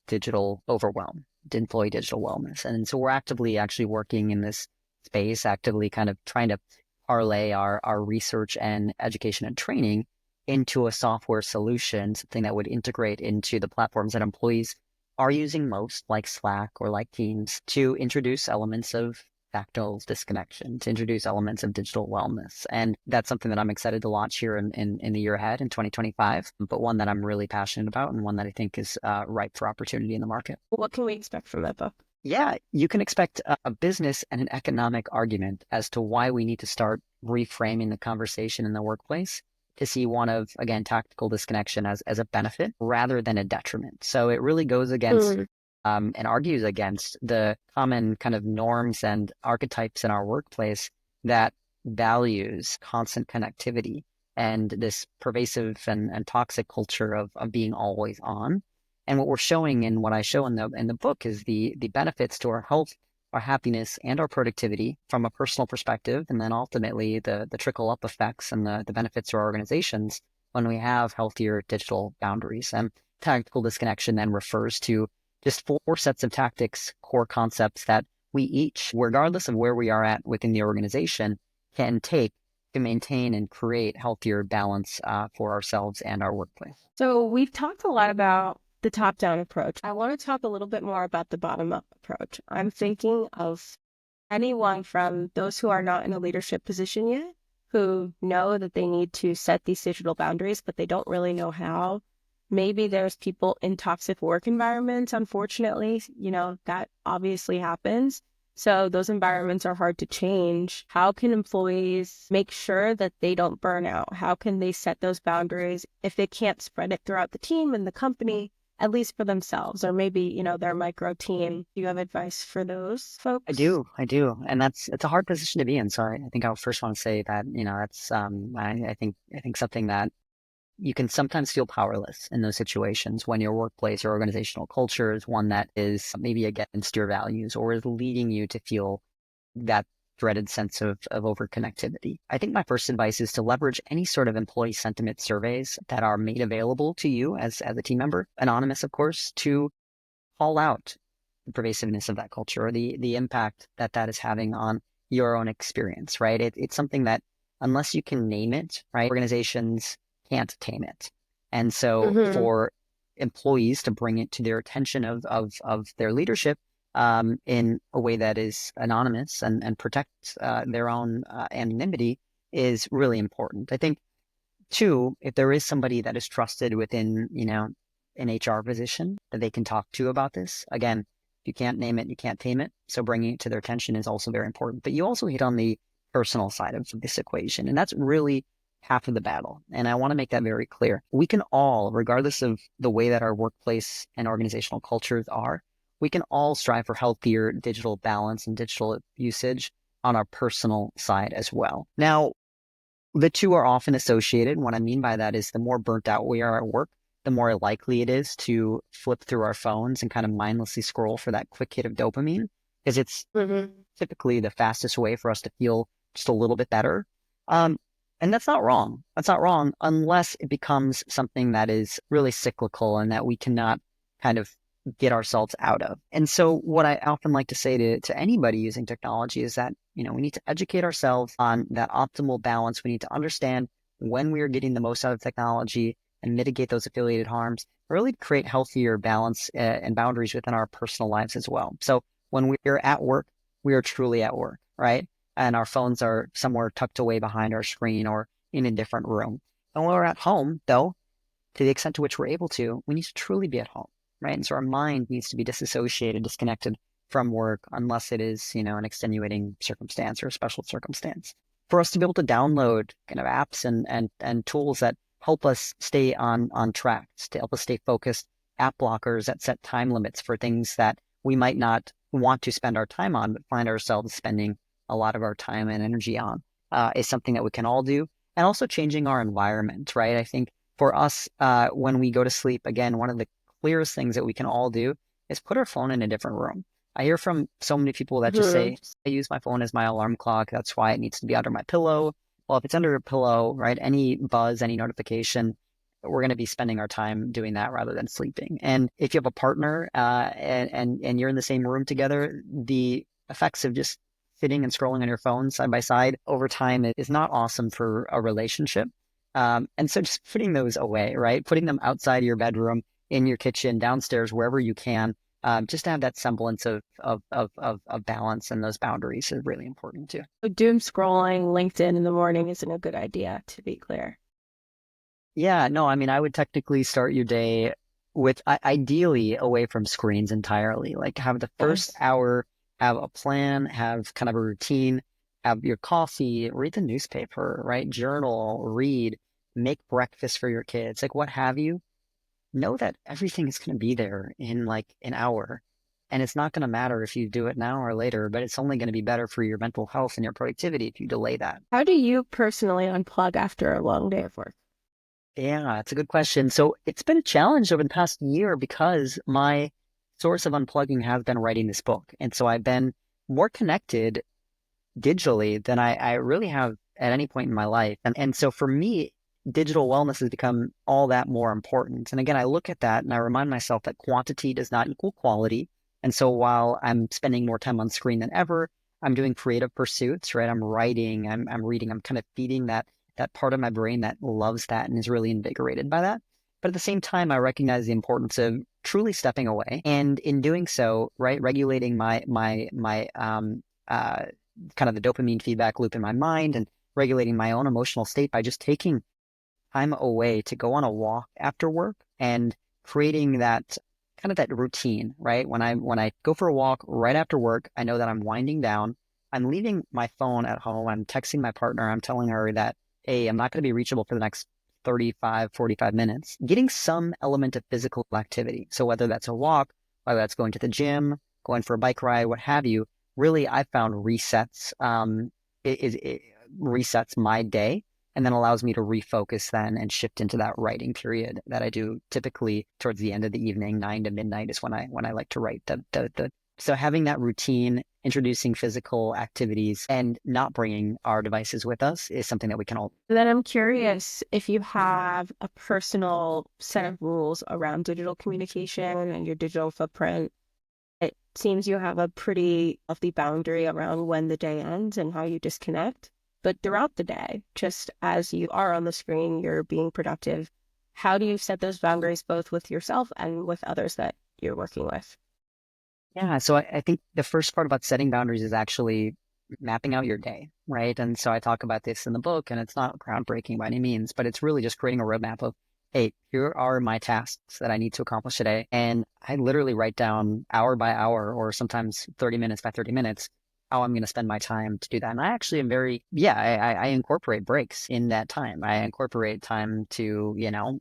digital overwhelm, employee digital wellness. And so we're actively actually working in this space, actively kind of trying to parlay our research and education and training into a software solution, something that would integrate into the platforms that employees are using most, like Slack or like Teams, to introduce elements of tactile disconnection, to introduce elements of digital wellness. And that's something that I'm excited to launch here in the year ahead in 2025, but one that I'm really passionate about and one that I think is ripe for opportunity in the market. What can we expect from that book? Yeah, you can expect a business and an economic argument as to why we need to start reframing the conversation in the workplace to see one of, again, tactical disconnection as a benefit rather than a detriment. So it really goes against and argues against the common kind of norms and archetypes in our workplace that values constant connectivity and this pervasive and toxic culture of being always on. And what we're showing and what I show in the book is the benefits to our health, our happiness, and our productivity from a personal perspective, and then ultimately the trickle up effects and the benefits to our organizations when we have healthier digital boundaries. And tactical disconnection then refers to just 4 sets of tactics, core concepts that we each, regardless of where we are at within the organization, can take to maintain and create healthier balance for ourselves and our workplace. So we've talked a lot about the top-down approach. I want to talk a little bit more about the bottom-up approach. I'm thinking of anyone from those who are not in a leadership position yet, who know that they need to set these digital boundaries, but they don't really know how. Maybe there's people in toxic work environments, unfortunately, that obviously happens. So those environments are hard to change. How can employees make sure that they don't burn out? How can they set those boundaries if they can't spread it throughout the team and the company, at least for themselves, or maybe, their micro team? Do you have advice for those folks? I do. And it's a hard position to be in. So I think I first want to say that, that's, I think something that you can sometimes feel powerless in those situations when your workplace or organizational culture is one that is maybe against your values or is leading you to feel that dreaded sense of overconnectivity. I think my first advice is to leverage any sort of employee sentiment surveys that are made available to you as a team member, anonymous, of course, to call out the pervasiveness of that culture or the impact that is having on your own experience, right? It's something that unless you can name it, right, organizations can't tame it. And so for employees to bring it to their attention of their leadership in a way that is anonymous and protects their own anonymity is really important. I think, too, if there is somebody that is trusted within, an HR position that they can talk to about this, again, if you can't name it, you can't tame it. So bringing it to their attention is also very important. But you also hit on the personal side of this equation, and that's really half of the battle. And I want to make that very clear. We can all, regardless of the way that our workplace and organizational cultures are, we can all strive for healthier digital balance and digital usage on our personal side as well. Now, the two are often associated. What I mean by that is the more burnt out we are at work, the more likely it is to flip through our phones and kind of mindlessly scroll for that quick hit of dopamine, because it's typically the fastest way for us to feel just a little bit better. And that's not wrong. That's not wrong unless it becomes something that is really cyclical and that we cannot kind of get ourselves out of. And so what I often like to say to anybody using technology is that, we need to educate ourselves on that optimal balance. We need to understand when we are getting the most out of technology and mitigate those affiliated harms, really create healthier balance and boundaries within our personal lives as well. So when we're at work, we are truly at work, right? And our phones are somewhere tucked away behind our screen or in a different room. And when we're at home, though, to the extent to which we're able to, we need to truly be at home, right? And so our mind needs to be disassociated, disconnected from work, unless it is, an extenuating circumstance or a special circumstance. For us to be able to download kind of apps and tools that help us stay on track, to help us stay focused, app blockers that set time limits for things that we might not want to spend our time on, but find ourselves spending a lot of our time and energy on, is something that we can all do. And also changing our environment, right? I think for us, when we go to sleep, again, one of the clearest things that we can all do is put our phone in a different room. I hear from so many people that just Mhm. say, I use my phone as my alarm clock. That's why it needs to be under my pillow. Well, if it's under a pillow, right, any buzz, any notification, we're going to be spending our time doing that rather than sleeping. And if you have a partner and you're in the same room together, the effects of just sitting and scrolling on your phone side by side over time is not awesome for a relationship. And so just putting those away, right? Putting them outside of your bedroom, in your kitchen, downstairs, wherever you can, just to have that semblance of balance, and those boundaries are really important too. So doom scrolling LinkedIn in the morning isn't a good idea, to be clear. Yeah, no, I mean, I would technically start your day with ideally away from screens entirely. Like have the first Yes. hour, have a plan, have kind of a routine, have your coffee, read the newspaper, right? Journal, read, make breakfast for your kids, like what have you. Know that everything is going to be there in like an hour. And it's not going to matter if you do it now or later, but it's only going to be better for your mental health and your productivity if you delay that. How do you personally unplug after a long day of work? Yeah, it's a good question. So it's been a challenge over the past year because my source of unplugging has been writing this book. And so I've been more connected digitally than I really have at any point in my life. And so for me, digital wellness has become all that more important. And again, I look at that and I remind myself that quantity does not equal quality. And so while I'm spending more time on screen than ever, I'm doing creative pursuits, right? I'm writing, I'm reading, I'm kind of feeding that part of my brain that loves that and is really invigorated by that. But at the same time, I recognize the importance of truly stepping away. And in doing so, right, regulating my kind of the dopamine feedback loop in my mind and regulating my own emotional state by just taking time away to go on a walk after work and creating that kind of that routine, right? When I go for a walk right after work, I know that I'm winding down. I'm leaving my phone at home. I'm texting my partner. I'm telling her that, hey, I'm not going to be reachable for the next 35, 45 minutes. Getting some element of physical activity. So whether that's a walk, whether that's going to the gym, going for a bike ride, what have you, really I found resets it resets my day and then allows me to refocus then and shift into that writing period that I do typically towards the end of the evening. 9 to midnight is when I like to write. The so having that routine, introducing physical activities and not bringing our devices with us is something that we can all. Then I'm curious if you have a personal set of rules around digital communication and your digital footprint. It seems you have a pretty healthy boundary around when the day ends and how you disconnect. But throughout the day, just as you are on the screen, you're being productive. How do you set those boundaries both with yourself and with others that you're working with? Yeah, so I think the first part about setting boundaries is actually mapping out your day, right? And so I talk about this in the book, and it's not groundbreaking by any means, but it's really just creating a roadmap of, hey, here are my tasks that I need to accomplish today. And I literally write down hour by hour, or sometimes 30 minutes by 30 minutes, how I'm going to spend my time to do that. And I actually am very, yeah, I incorporate breaks in that time. I incorporate time to,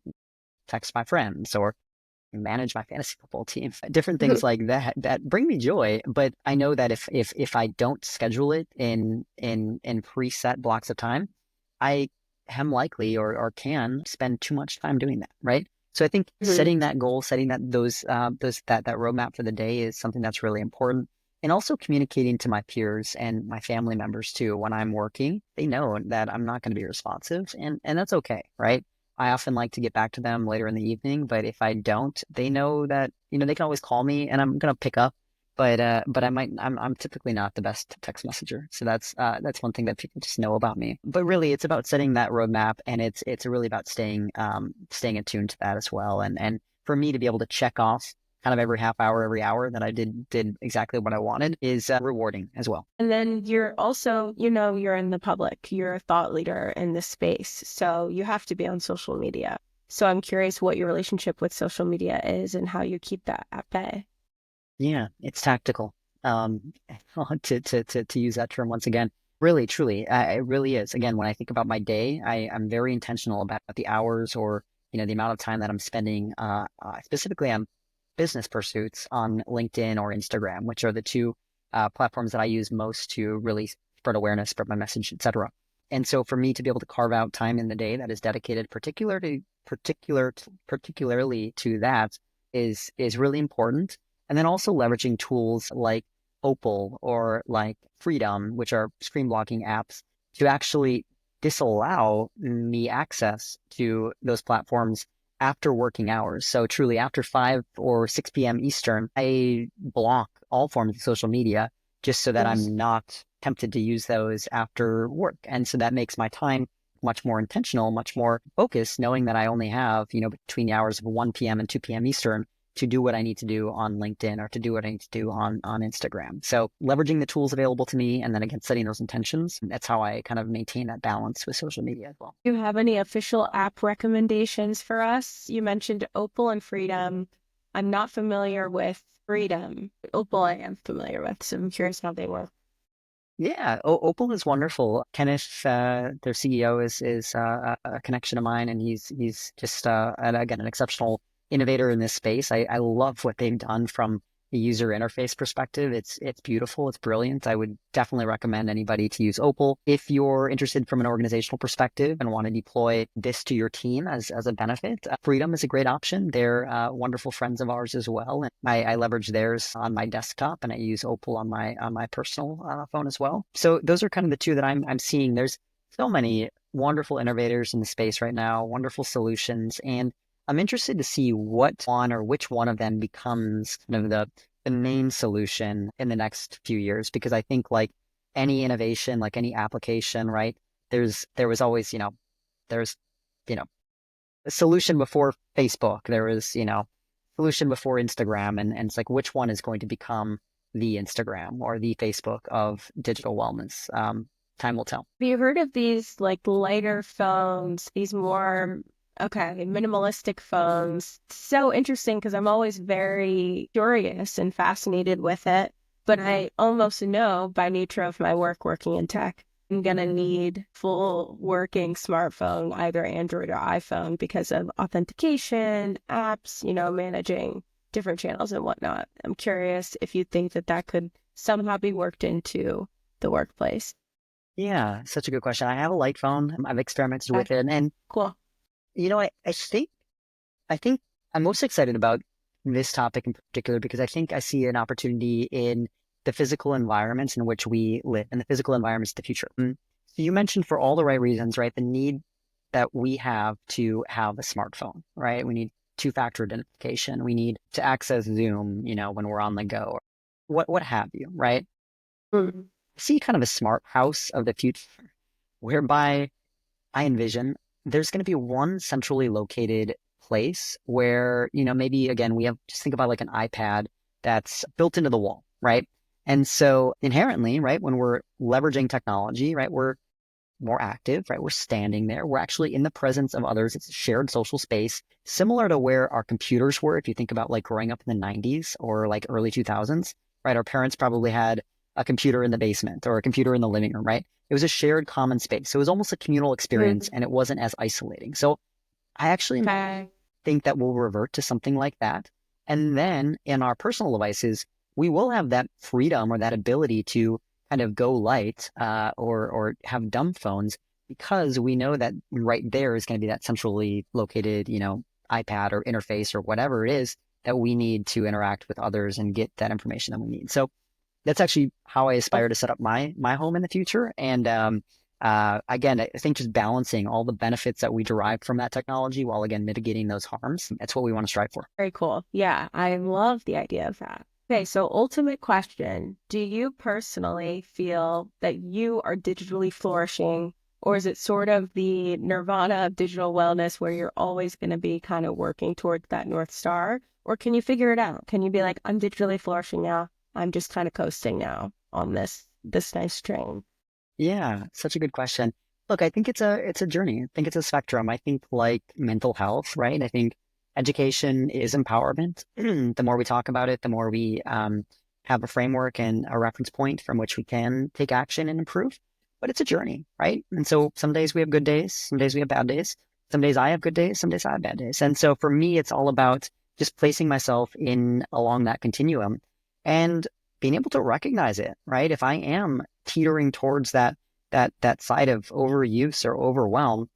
text my friends or manage my fantasy football team, different things like that that bring me joy. But I know that if I don't schedule it in preset blocks of time, I am likely or can spend too much time doing that, right? So I think Mhm. setting that goal, setting that roadmap for the day is something that's really important. And also communicating to my peers and my family members too. When I'm working, they know that I'm not going to be responsive, and that's okay, right? I often like to get back to them later in the evening, but if I don't, they know that, they can always call me and I'm gonna pick up. But I'm typically not the best text messenger. So that's one thing that people just know about me. But really it's about setting that roadmap, and it's really about staying attuned to that as well. And for me to be able to check off kind of every hour that I did exactly what I wanted is rewarding as well. And then you're also, you're in the public, you're a thought leader in this space. So you have to be on social media. So I'm curious what your relationship with social media is and how you keep that at bay. Yeah, it's tactical. Um, to use that term once again, really, truly, it really is. Again, when I think about my day, I'm very intentional about the hours or the amount of time that I'm spending specifically on business pursuits on LinkedIn or Instagram, which are the two platforms that I use most to really spread awareness, spread my message, etc. And so for me to be able to carve out time in the day that is dedicated particularly to that is really important. And then also leveraging tools like Opal or like Freedom, which are screen blocking apps, to actually disallow me access to those platforms after working hours. So truly after 5 or 6 p.m. Eastern, I block all forms of social media just so that Yes. I'm not tempted to use those after work. And so that makes my time much more intentional, much more focused, knowing that I only have, between the hours of 1 p.m. and 2 p.m. Eastern to do what I need to do on LinkedIn or to do what I need to do on Instagram. So leveraging the tools available to me and then again, setting those intentions. That's how I kind of maintain that balance with social media as well. Do you have any official app recommendations for us? You mentioned Opal and Freedom. I'm not familiar with Freedom. Opal I am familiar with, so I'm curious how they work. Yeah, Opal is wonderful. Kenneth, their CEO, is a connection of mine, and he's just again an exceptional innovator in this space. I love what they've done from the user interface perspective. It's beautiful. It's brilliant. I would definitely recommend anybody to use Opal if you're interested from an organizational perspective and want to deploy this to your team as a benefit. Freedom is a great option. They're wonderful friends of ours as well, and I leverage theirs on my desktop, and I use Opal on my personal phone as well. So those are kind of the two that I'm seeing. There's so many wonderful innovators in the space right now, wonderful solutions, and I'm interested to see what one or which one of them becomes kind of the main solution in the next few years, because I think like any innovation, like any application, right? There was always, there's, you know, a solution before Facebook. There was, solution before Instagram. And it's like, which one is going to become the Instagram or the Facebook of digital wellness? Time will tell. Have you heard of these like lighter phones, these more, okay, minimalistic phones? So interesting because I'm always very curious and fascinated with it, but I almost know by nature of my work working in tech, I'm gonna need full working smartphone, either Android or iPhone, because of authentication, apps, managing different channels and whatnot. I'm curious if you think that that could somehow be worked into the workplace. Yeah, such a good question. I have a light phone. I've experimented Okay, with it, and cool. I think I'm most excited about this topic in particular because I think I see an opportunity in the physical environments in which we live and the physical environments of the future. So you mentioned for all the right reasons, right? The need that we have to have a smartphone, right? We need two-factor identification. We need to access Zoom, when we're on the go, or what have you, right? Mm. I see kind of a smart house of the future whereby I envision there's going to be one centrally located place where, maybe again, we have just think about like an iPad that's built into the wall, right? And so inherently, right, when we're leveraging technology, right, we're more active, right? We're standing there. We're actually in the presence of others. It's a shared social space, similar to where our computers were. If you think about like growing up in the 90s or like early 2000s, right? Our parents probably had a computer in the basement or a computer in the living room, right? It was a shared common space. So it was almost a communal experience Mm. and it wasn't as isolating. So I actually Okay. think that we'll revert to something like that. And then in our personal devices, we will have that freedom or that ability to kind of go light or have dumb phones because we know that right there is going to be that centrally located, iPad or interface or whatever it is that we need to interact with others and get that information that we need. So that's actually how I aspire to set up my home in the future. And again, I think just balancing all the benefits that we derive from that technology while again mitigating those harms. That's what we want to strive for. Very cool. Yeah, I love the idea of that. Okay, so ultimate question. Do you personally feel that you are digitally flourishing, or is it sort of the nirvana of digital wellness where you're always going to be kind of working towards that North Star? Or can you figure it out? Can you be like, I'm digitally flourishing now. I'm just kind of coasting now on this nice train. Yeah, such a good question. Look, I think it's a journey. I think it's a spectrum. I think like mental health, right? I think education is empowerment. The more we talk about it, the more we have a framework and a reference point from which we can take action and improve. But it's a journey, right? And so some days we have good days, some days we have bad days. Some days I have good days, some days I have bad days. And so for me, it's all about just placing myself in along that continuum and being able to recognize it, right? If I am teetering towards that side of overuse or overwhelm,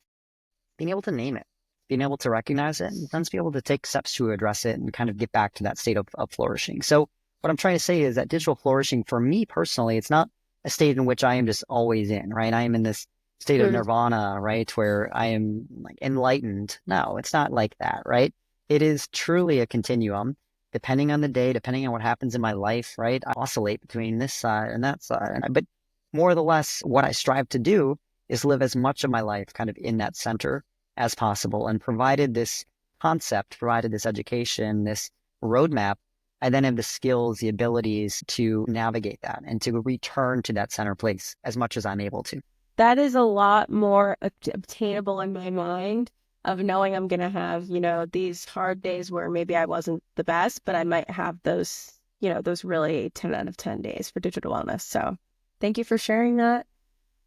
being able to name it, being able to recognize it, and then be able to take steps to address it and kind of get back to that state of flourishing. So what I'm trying to say is that digital flourishing for me personally, it's not a state in which I am just always in, right? I am in this state of nirvana, right? Where I am like enlightened. No, it's not like that, right? It is truly a continuum. Depending on the day, depending on what happens in my life, right? I oscillate between this side and that side. But more or less, what I strive to do is live as much of my life kind of in that center as possible. And provided this concept, provided this education, this roadmap, I then have the skills, the abilities to navigate that and to return to that center place as much as I'm able to. That is a lot more obtainable in my mind of knowing I'm going to have, these hard days where maybe I wasn't the best, but I might have those, those really 10 out of 10 days for digital wellness. So thank you for sharing that.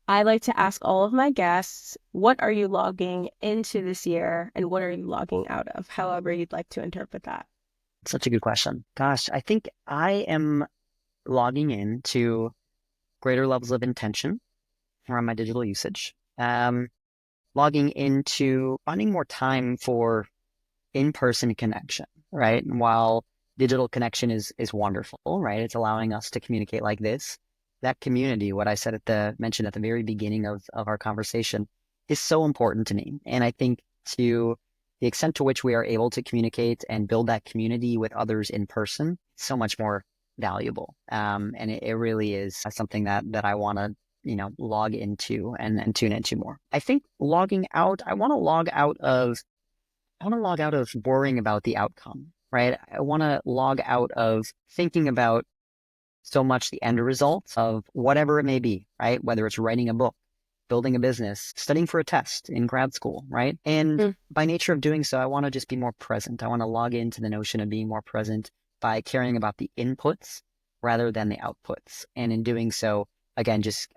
I like to ask all of my guests, what are you logging into this year and what are you logging out of? However you'd like to interpret that. Such a good question. Gosh, I think I am logging in to greater levels of intention around my digital usage. Logging into finding more time for in-person connection, right? And while digital connection is wonderful, right? It's allowing us to communicate like this. That community, what I mentioned at the very beginning of our conversation, is so important to me. And I think to the extent to which we are able to communicate and build that community with others in person, so much more valuable. And it really is something that I want to log into and tune into more. I think logging out, I want to log out of worrying about the outcome, right? I want to log out of thinking about so much the end result of whatever it may be, right? Whether it's writing a book, building a business, studying for a test in grad school, right? And by nature of doing so, I want to just be more present. I want to log into the notion of being more present by caring about the inputs rather than the outputs. And in doing so, again, just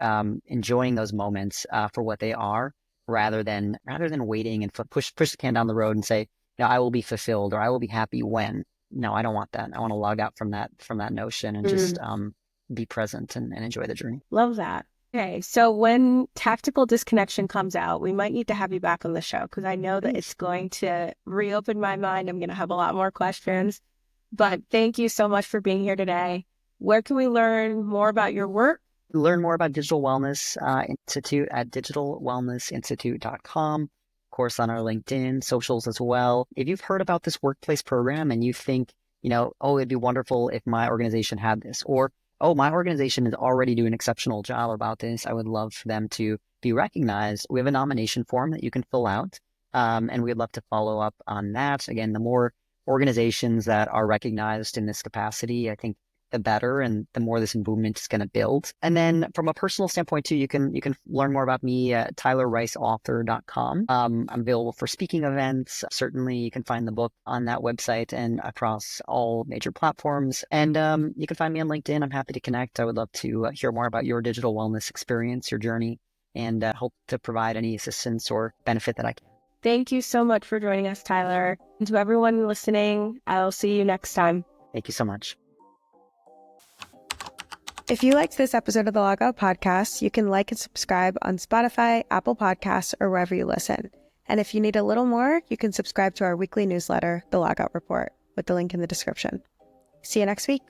enjoying those moments for what they are, rather than waiting and push the can down the road and say, I will be fulfilled or I will be happy when. No, I don't want that. I want to log out from that notion and just be present and enjoy the journey. Love that. Okay, so when Tactical Disconnection comes out, we might need to have you back on the show because I know that it's going to reopen my mind. I'm going to have a lot more questions. But thank you so much for being here today. Where can we learn more about your work? Learn more about Digital Wellness Institute at digitalwellnessinstitute.com. Of course, on our LinkedIn, socials as well. If you've heard about this workplace program and you think, it'd be wonderful if my organization had this, or, my organization is already doing an exceptional job about this, I would love for them to be recognized. We have a nomination form that you can fill out, and we'd love to follow up on that. Again, the more organizations that are recognized in this capacity, I think the better, and the more this movement is going to build. And then from a personal standpoint too, you can learn more about me at tylerriceauthor.com. I'm available for speaking events. Certainly you can find the book on that website and across all major platforms. And you can find me on LinkedIn. I'm happy to connect. I would love to hear more about your digital wellness experience, your journey, and hope to provide any assistance or benefit that I can. Thank you so much for joining us, Tyler. And to everyone listening, I'll see you next time. Thank you so much. If you liked this episode of the Logout Podcast, you can like and subscribe on Spotify, Apple Podcasts, or wherever you listen. And if you need a little more, you can subscribe to our weekly newsletter, The Logout Report, with the link in the description. See you next week.